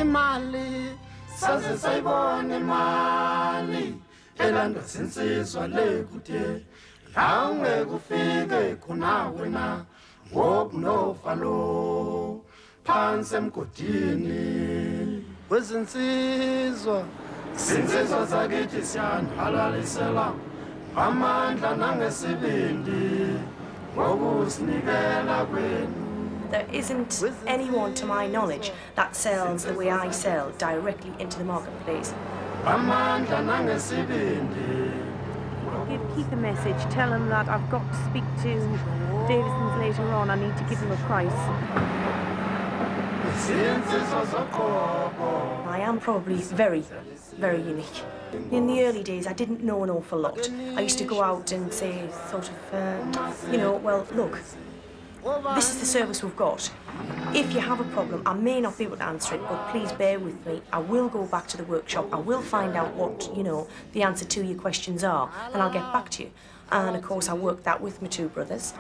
imali saze sayibona imali elanda sinsizwa lekuthe la ungeke ufike khona wena ngokunofa lo phansi emgodini wezinsizwa sinsizwa zakithi siyanhalalisela amandla nangesibindi ngokusinikela kwenu. There isn't anyone, to my knowledge, that sells the way I sell directly into the marketplace. Give Keith a message, tell him that I've got to speak to Davison's later on. I need to give him a price. I am probably very, very unique. In the early days, I didn't know an awful lot. I used to go out and say, sort of, you know, well, look, this is the service we've got. If you have a problem, I may not be able to answer it, but please bear with me. I will go back to the workshop. I will find out what, you know, the answer to your questions are, and I'll get back to you. And of course, I worked that with my two brothers,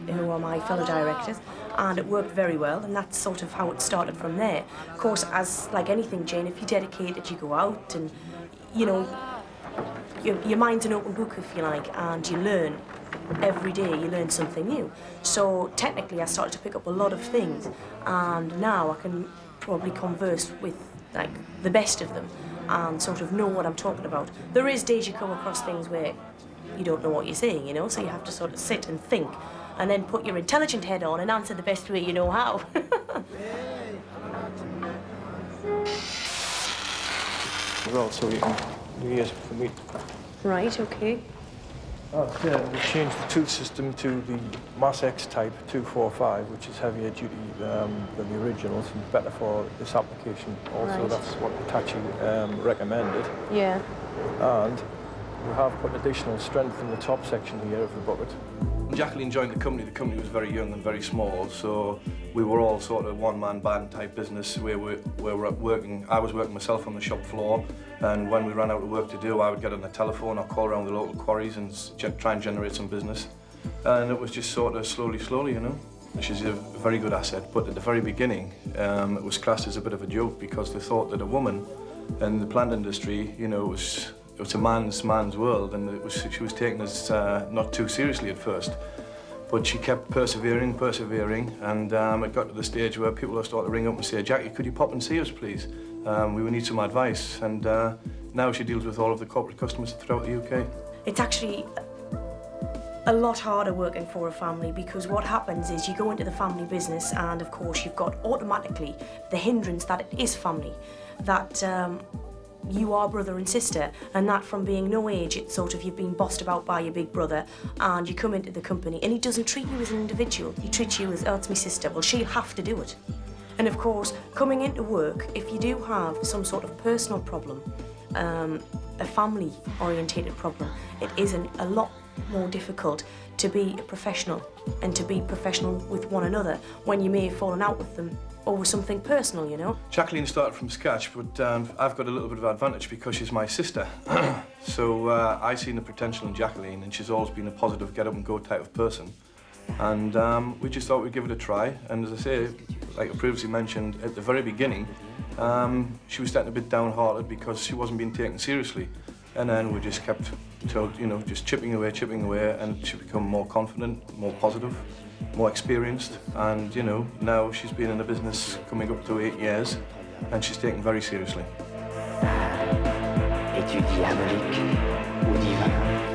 who are my fellow directors, and it worked very well, and that's sort of how it started from there. Of course, as like anything, Jane, if you're dedicated, you go out and, you know, your mind's an open book, if you like, and you learn. Every day you learn something new. So technically I started to pick up a lot of things, and now I can probably converse with like the best of them and sort of know what I'm talking about. There is days you come across things where you don't know what you're saying, you know, so you have to sort of sit and think and then put your intelligent head on and answer the best way you know how. Well, so you can do this for me. Right, okay. Oh, yeah, we changed the tooth system to the Mass X type 245, which is heavier duty than the originals and better for this application. Also, right. That's what Hitachi recommended. Yeah. And we have put additional strength in the top section here of the bucket. When Jacqueline joined the company was very young and very small, so we were all sort of one-man band type business where we were working. I was working myself on the shop floor, and when we ran out of work to do, I would get on the telephone or call around the local quarries and try and generate some business. And it was just sort of slowly, you know. She's a very good asset, but at the very beginning, it was classed as a bit of a joke because they thought that a woman in the plant industry, you know, it's a man's world, and she was taken as not too seriously at first. But she kept persevering, and it got to the stage where people were starting to ring up and say, "Jacqui, could you pop and see us, please? We would need some advice." And now she deals with all of the corporate customers throughout the UK. It's actually a lot harder working for a family, because what happens is you go into the family business and of course you've got automatically the hindrance that it is family, that you are brother and sister, and that from being no age, it's sort of you've been bossed about by your big brother, and you come into the company and he doesn't treat you as an individual. He treats you as, oh, it's my sister, well, she'll have to do it. And of course, coming into work, if you do have some sort of personal problem, a family-orientated problem, it is a lot more difficult to be a professional and to be professional with one another when you may have fallen out with them over something personal, you know. Jacqueline started from scratch, but I've got a little bit of advantage because she's my sister. So I seen the potential in Jacqueline, and she's always been a positive, get-up-and-go type of person. And we just thought we'd give it a try. And as I say, like I previously mentioned, at the very beginning, she was getting a bit downhearted because she wasn't being taken seriously. And then we just kept, you know, just chipping away, and she became more confident, more positive, more experienced, and you know, now she's been in the business coming up to 8 years, and she's taken very seriously. Étude diabolique ou divin.